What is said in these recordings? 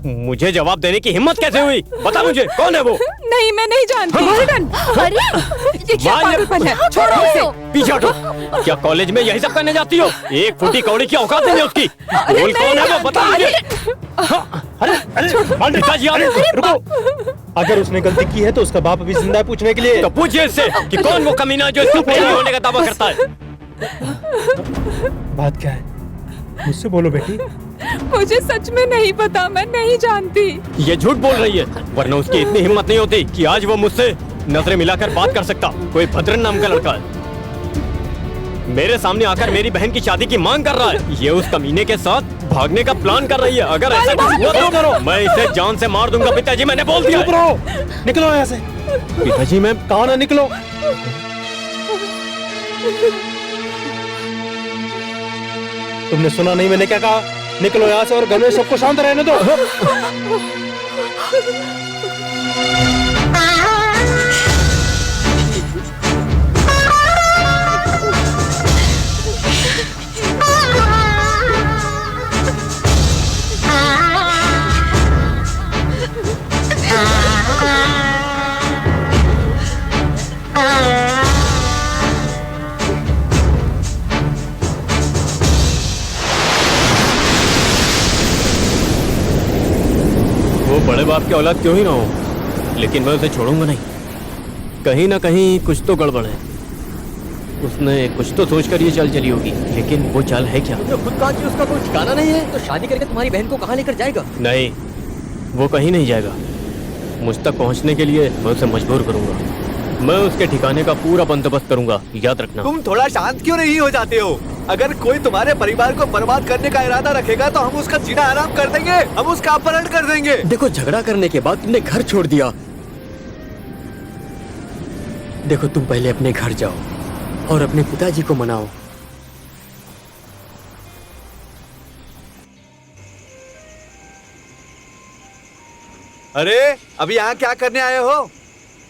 मुझे जवाब देने की हिम्मत कैसे हुई? बता मुझे, कौन है वो? नहीं, मैं नहीं जानती। अरे ये क्या पागलपन है? छोड़ो उसे। पीछे हटो। क्या कॉलेज में यही सब करने जाती हो? एक फुटी कौड़ी की औकात नहीं है उसकी। बोल कौन है वो, बता मुझे। अरे पिताजी आप रुको। अगर उसने गलती की है तो उसका बाप अभी जिंदा है पूछने के लिए। तो पूछिए इससे कि कौन वो कमीना जो इसका प्रेमी होने का दावा करता है। बात क्या है? मुझसे बोलो बेटी। मुझे सच में नहीं पता, मैं नहीं जानती। ये झूठ बोल रही है, वरना उसकी इतनी हिम्मत नहीं होती कि आज वो मुझसे नजरें मिलाकर बात कर सकता। कोई भद्रन नाम का लड़का है, मेरे सामने आकर मेरी बहन की शादी की मांग कर रहा है। ये उस कमीने के साथ भागने का प्लान कर रही है। अगर ऐसा कुछ हुआ तो करो, मैं इसे जान से मार दूंगा। पिताजी मैंने बोल दिया। चुप रहो, निकलो यहाँ से। पिताजी मैं कहा ना निकलो। तुमने सुना नहीं मैंने क्या कहा? निकलो यहाँ से और घर में सबको शांत रहने दो। बड़े बाप की औलाद क्यों ही ना हो, लेकिन मैं उसे छोड़ूंगा नहीं। कहीं ना कहीं कुछ तो गड़बड़ है। उसने कुछ तो सोचकर ये चाल चली होगी, लेकिन वो चाल है क्या? तुमने खुद कहा कि उसका कोई ठिकाना नहीं है, तो शादी करके तुम्हारी बहन को कहाँ लेकर जाएगा? नहीं, वो कहीं नहीं जाएगा। मुझ तक पहुंचने के लिए मैं उसे मजबूर करूंगा। मैं उसके ठिकाने का पूरा बंदोबस्त करूंगा, याद रखना। तुम थोड़ा शांत क्यों नहीं हो जाते हो? अगर कोई तुम्हारे परिवार को बर्बाद करने का इरादा रखेगा तो हम उसका जीना हराम कर देंगे, हम उसका अपहरण कर देंगे। देखो, झगड़ा करने के बाद तुमने घर छोड़ दिया। देखो, तुम पहले अपने घर जाओ और अपने पिताजी को मनाओ। अरे अभी यहाँ क्या करने आए हो?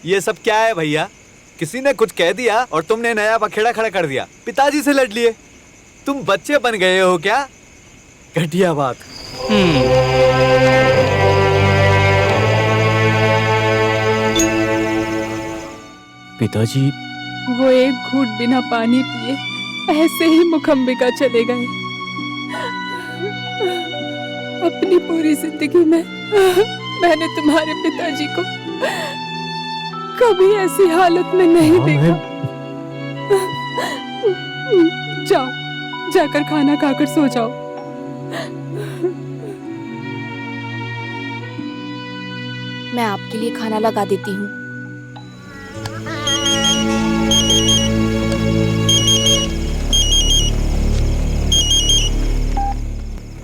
ये सब क्या है भैया? किसी ने कुछ कह दिया और तुमने नया बखेड़ा खड़ा कर दिया, पिताजी से लड़ लिए। तुम बच्चे बन गए हो क्या? घटिया बात। पिताजी वो एक घूंट बिना पानी पिए ऐसे ही मुखम्बिका चले गए। अपनी पूरी जिंदगी में मैंने तुम्हारे पिताजी को कभी ऐसी हालत में नहीं देखा। जाओ, जाकर खाना खाकर सो जाओ। मैं आपके लिए खाना लगा देती हूँ।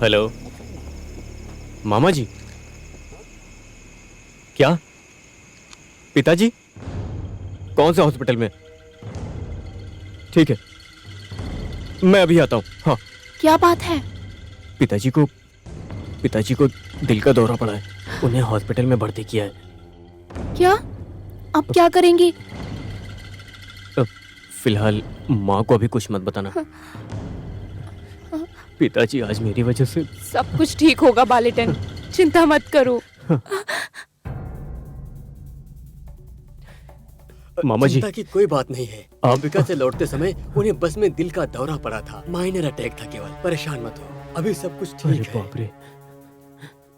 हेलो मामा जी। क्या? पिताजी कौन से हॉस्पिटल में? ठीक है, मैं अभी आता हूँ। हाँ। क्या बात है? पिताजी को दिल का दौरा पड़ा है, उन्हें हॉस्पिटल में भर्ती किया है। क्या? अब क्या करेंगी? फिलहाल माँ को अभी कुछ मत बताना। पिताजी आज मेरी वजह से। सब कुछ ठीक होगा बालेटन, चिंता मत करो। मामा जी, चिंता की कोई बात नहीं है। अमेरिका से लौटते समय उन्हें बस में दिल का दौरा पड़ा था, माइनर अटैक था केवल। परेशान मत हो, अभी सब कुछ ठीक है। बाप रे।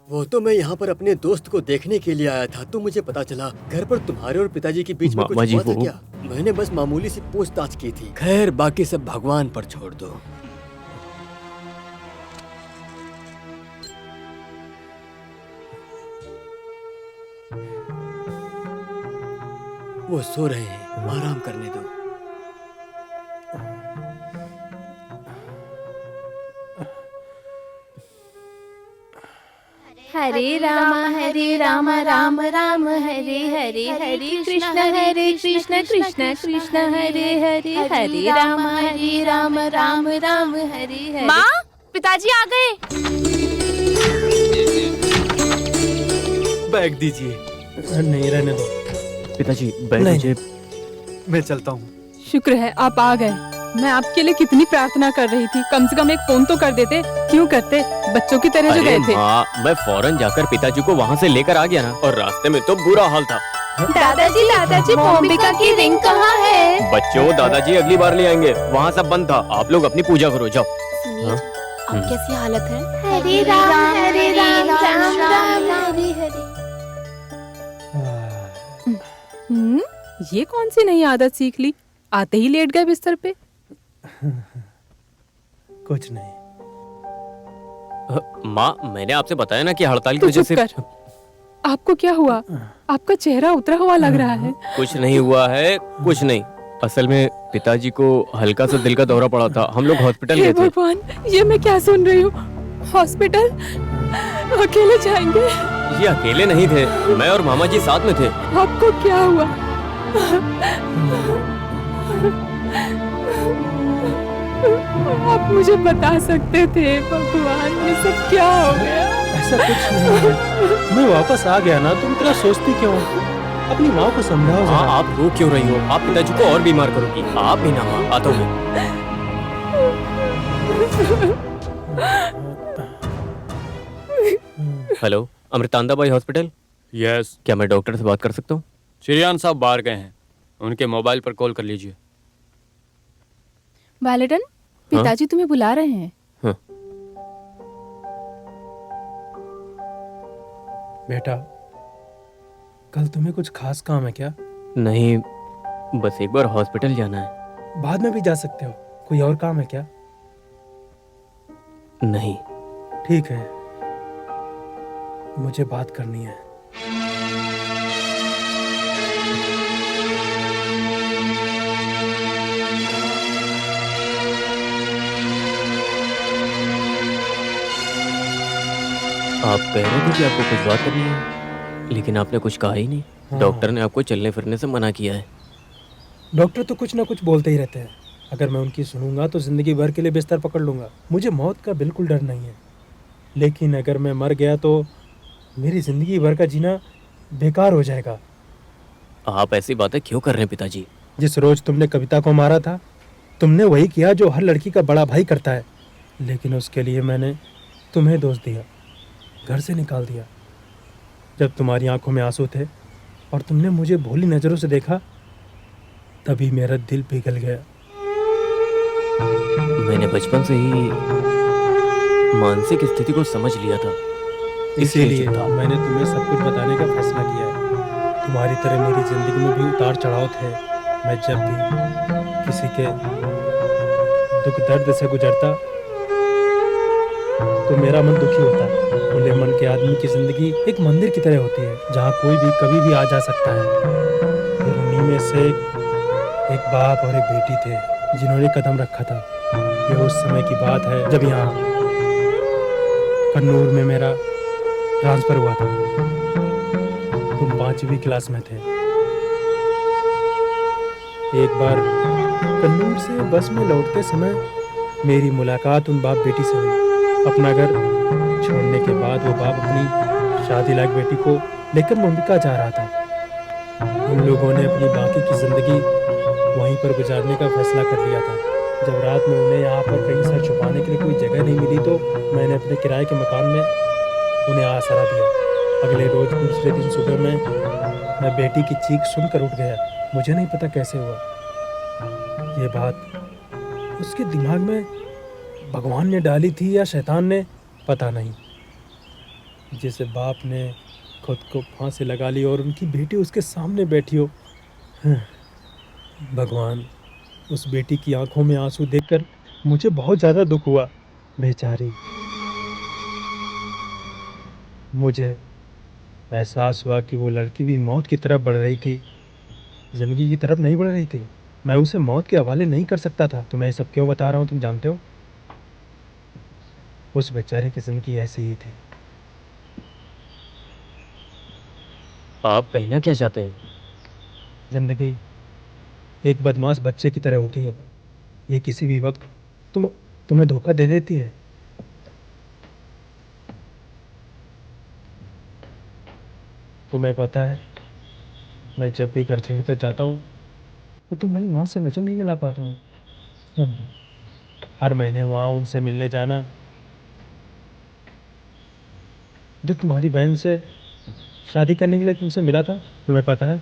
वो तो मैं यहाँ पर अपने दोस्त को देखने के लिए आया था, तो मुझे पता चला घर पर तुम्हारे और पिताजी के बीच में कुछ हुआ था क्या? मैंने बस मामूली सी पूछताछ की थी। खैर, बाकी सब भगवान पर छोड़ दो। वो सो रहे हैं, आराम करने दो। हरे राम राम राम हरे हरे, हरे कृष्ण कृष्ण कृष्ण हरे हरे, हरे राम राम राम हरे हरे। माँ, पिताजी आ गए। बैग दीजिए। नहीं, रहने दो। पिताजी बैग मुझे। मैं चलता हूँ। शुक्र है आप आ गए। मैं आपके लिए कितनी प्रार्थना कर रही थी, कम से कम एक फोन तो कर देते। क्यों करते, बच्चों की तरह जो अरे गए थे। माँ, मैं फौरन जाकर पिताजी को वहाँ से लेकर आ गया ना, और रास्ते में तो बुरा हाल था। दादाजी मोम्बिका की रिंग कहाँ है? बच्चों, दादाजी अगली बार ले आएंगे, वहाँ सब बंद था। आप लोग अपनी पूजा करो, जाओ। सुनिए, हाँ? अब कैसी हालत है? हरे राम राम राम हरे हरे। ये कौन सी नई आदत सीख ली, आते ही लेट गए बिस्तर पे। कुछ नहीं। माँ, मैंने आपसे बताया ना कि हड़ताल की तू वजह चुप से कर। आपको क्या हुआ? आपका चेहरा उतरा हुआ लग रहा है। कुछ नहीं हुआ है, कुछ नहीं। असल में पिताजी को हल्का सा दिल का दौरा पड़ा था, हम लोग हॉस्पिटल हे गए थे। भगवान, ये मैं क्या सुन रही हूँ? हॉस्पिटल? अकेले जाएंगे? ये अकेले नहीं थे, मैं और मामा जी साथ में थे। आपको क्या हुआ? आप मुझे बता सकते थे भगवान, ये सब क्या हो गया? ऐसा कुछ नहीं है। मैं वापस आ गया ना, तुम इतना सोचती क्यों? अपनी माँ को समझाओ हाँ, जरा। आप रो क्यों रही हो? आप पिताजी को और बीमार करोगी। आप भी ना माँ, आता हूँ मैं। हेलो, अमृतांदा बाई हॉस्पिटल? यस, क्या मैं डॉक्टर से बात कर सकता हूँ? श्रीयान साहब बाहर गए हैं, उनके मोबाइल पर कॉल कर लीजिए। वालेडन, पिताजी तुम्हें बुला रहे हैं। हाँ। बेटा, कल तुम्हें कुछ खास काम है क्या? नहीं, बस एक बार हॉस्पिटल जाना है। बाद में भी जा सकते हो। कोई और काम है क्या? नहीं। ठीक है, मुझे बात करनी है। आप कह रहे थे कि आपको कुछ बात करनी है, लेकिन आपने कुछ कहा ही नहीं। हाँ। डॉक्टर ने आपको चलने फिरने से मना किया है। डॉक्टर तो कुछ ना कुछ बोलते ही रहते हैं। अगर मैं उनकी सुनूंगा तो जिंदगी भर के लिए बिस्तर पकड़ लूंगा। मुझे मौत का बिल्कुल डर नहीं है, लेकिन अगर मैं मर गया तो मेरी जिंदगी भर का जीना बेकार हो जाएगा। आप ऐसी बातें क्यों कर रहे हैं पिताजी? जिस रोज तुमने कविता को मारा था, तुमने वही किया जो हर लड़की का बड़ा भाई करता है। लेकिन उसके लिए मैंने तुम्हें दोष दिया, घर से निकाल दिया। जब तुम्हारी आंखों में आंसू थे और तुमने मुझे भोली नज़रों से देखा, तभी मेरा दिल पिघल गया। मैंने बचपन से ही मानसिक स्थिति को समझ लिया था, इसीलिए चुप था। मैंने तुम्हें सब कुछ बताने का फैसला किया है। तुम्हारी तरह मेरी जिंदगी में भी उतार चढ़ाव थे। मैं जब भी किसी के दुख दर्द से गुजरता तो मेरा मन दुखी होता। खुले मन के आदमी की जिंदगी एक मंदिर की तरह होती है, जहाँ कोई भी कभी भी आ जा सकता है। फिर उन्हीं में से एक बाप और एक बेटी थे जिन्होंने कदम रखा था। ये उस समय की बात है जब यहाँ कन्नूर में मेरा ट्रांसफर हुआ था। तुम 5वीं क्लास में थे। एक बार कन्नूर से बस में लौटते समय मेरी मुलाकात उन बाप बेटी से हुई। अपना घर छोड़ने के बाद वो बाप अपनी शादी लायक बेटी को लेकर मोम्बिका जा रहा था। उन लोगों ने अपनी बाकी की जिंदगी वहीं पर गुजारने का फैसला कर लिया था। जब रात में उन्हें यहाँ पर कहीं सर छुपाने के लिए कोई जगह नहीं मिली तो मैंने अपने किराए के मकान में उन्हें आसरा दिया। अगले रोज दूसरे दिन सुबह में मैं बेटी की चीख सुनकर उठ गया। मुझे नहीं पता कैसे हुआ। ये बात उसके दिमाग में भगवान ने डाली थी या शैतान ने, पता नहीं। जैसे बाप ने खुद को फांसी लगा ली और उनकी बेटी उसके सामने बैठी हो। भगवान, उस बेटी की आंखों में आंसू देखकर मुझे बहुत ज़्यादा दुख हुआ। बेचारी। मुझे एहसास हुआ कि वो लड़की भी मौत की तरफ बढ़ रही थी, जिंदगी की तरफ नहीं बढ़ रही थी। मैं उसे मौत के हवाले नहीं कर सकता था। तुम्हें सब क्यों बता रहा हूँ, तुम जानते हो? उस बेचारे की जिंदगी ऐसी ही थी। आप कहना क्या चाहते हैं? जिंदगी एक बदमाश बच्चे की तरह होती है। ये किसी भी वक्त तुम्हें धोखा दे देती है। तुम्हें पता है, मैं जब भी घर से जाता हूँ तो तुम मेरी माँ से नजर नहीं मिला पाता हूँ। हर महीने वहाँ उनसे मिलने जाना जो तुम्हारी बहन से शादी करने के लिए तुमसे मिला था, तुम्हें पता है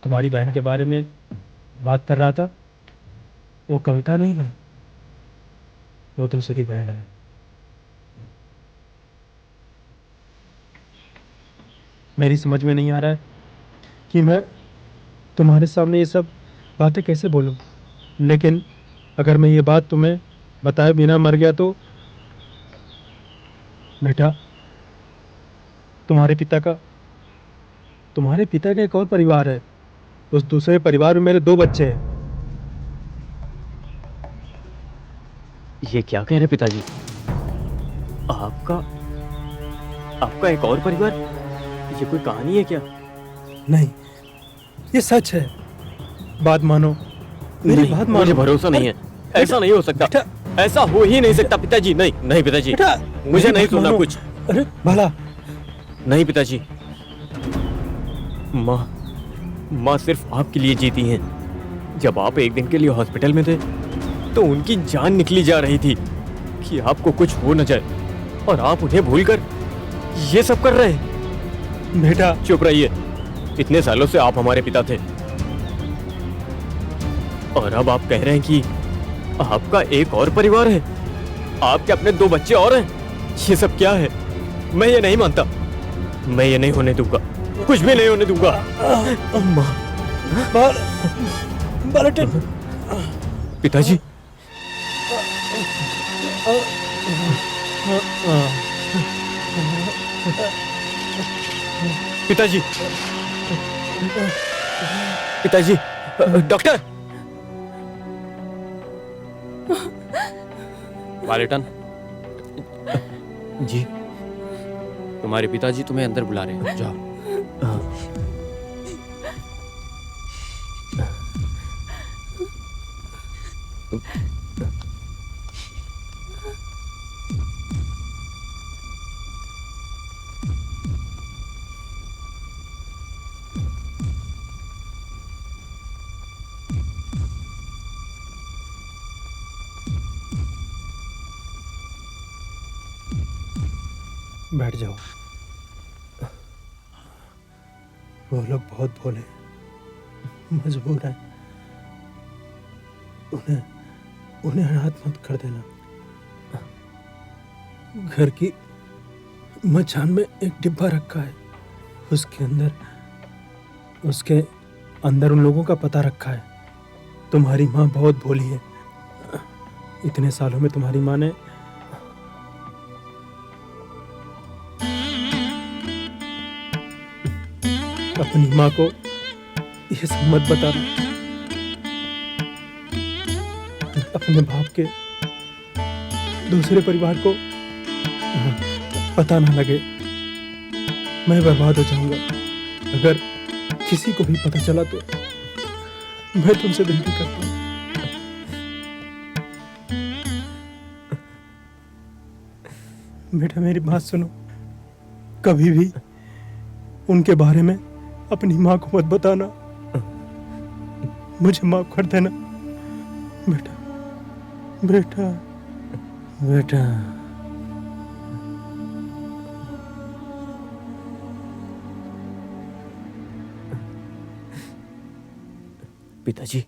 तुम्हारी बहन के बारे में बात कर रहा था, वो कविता नहीं है, वो तुमसे की बहन है। मेरी समझ में नहीं आ रहा है कि मैं तुम्हारे सामने ये सब बातें कैसे बोलूं, लेकिन अगर मैं ये बात तुम्हें बताए बिना मर गया तो बेटा, तुम्हारे पिता का एक और परिवार है। उस दूसरे परिवार में मेरे 2 बच्चे हैं। ये क्या कह रहे पिताजी? आपका एक और परिवार? ये कोई कहानी है क्या? नहीं, ये सच है। बात मानो, मेरी बात मानो। मुझे भरोसा नहीं है, ऐसा नहीं हो सकता, ऐसा हो ही नहीं सकता पिताजी। नहीं नहीं पिताजी, मुझे नहीं सुनना कुछ। अरे भला नहीं पिताजी, माँ सिर्फ आपके लिए जीती हैं। जब आप एक दिन के लिए हॉस्पिटल में थे तो उनकी जान निकली जा रही थी कि आपको कुछ हो न जाए, और आप उन्हें भूलकर ये सब कर रहे हैं। बेटा चुप रहिए, इतने सालों से आप हमारे पिता थे, और अब आप कह रहे हैं कि आपका एक और परिवार है, आपके अपने 2 बच्चे और हैं। ये सब क्या है? मैं ये नहीं मानता, मैं ये नहीं होने दूंगा, कुछ भी नहीं होने दूंगा। पिताजी, पिताजी, पिताजी, डॉक्टर। वालेटन जी, तुम्हारे पिताजी तुम्हें अंदर बुला रहे हैं, जाओ। बैठ जाओ। वो लोग बहुत भोले, मजबूर हैं, उन्हें अनाथ मत कर देना। घर की मचान में एक डिब्बा रखा है, उसके अंदर उन लोगों का पता रखा है। तुम्हारी माँ बहुत भोली है। इतने सालों में तुम्हारी माँ ने अपनी माँ को ये सब मत बताना, अपने बाप के दूसरे परिवार को पता ना लगे। मैं बर्बाद हो जाऊंगा अगर किसी को भी पता चला तो। मैं तुमसे विनती करता हूँ, बेटा मेरी बात सुनो। कभी भी उनके बारे में अपनी माँ को मत बताना, मुझे माफ कर देना बेटा, बेटा, बेटा। पिताजी,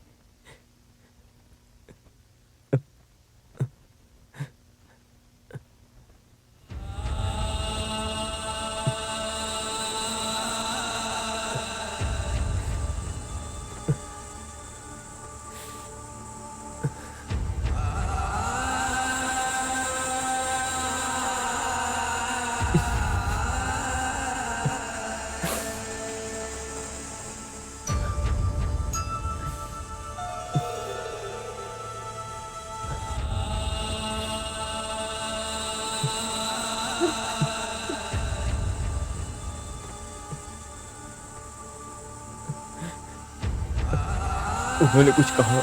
उन्होंने कुछ कहा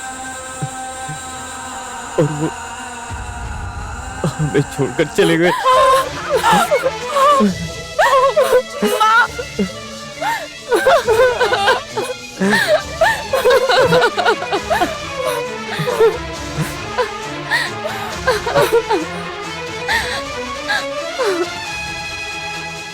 और वो हमें छोड़कर चले गए।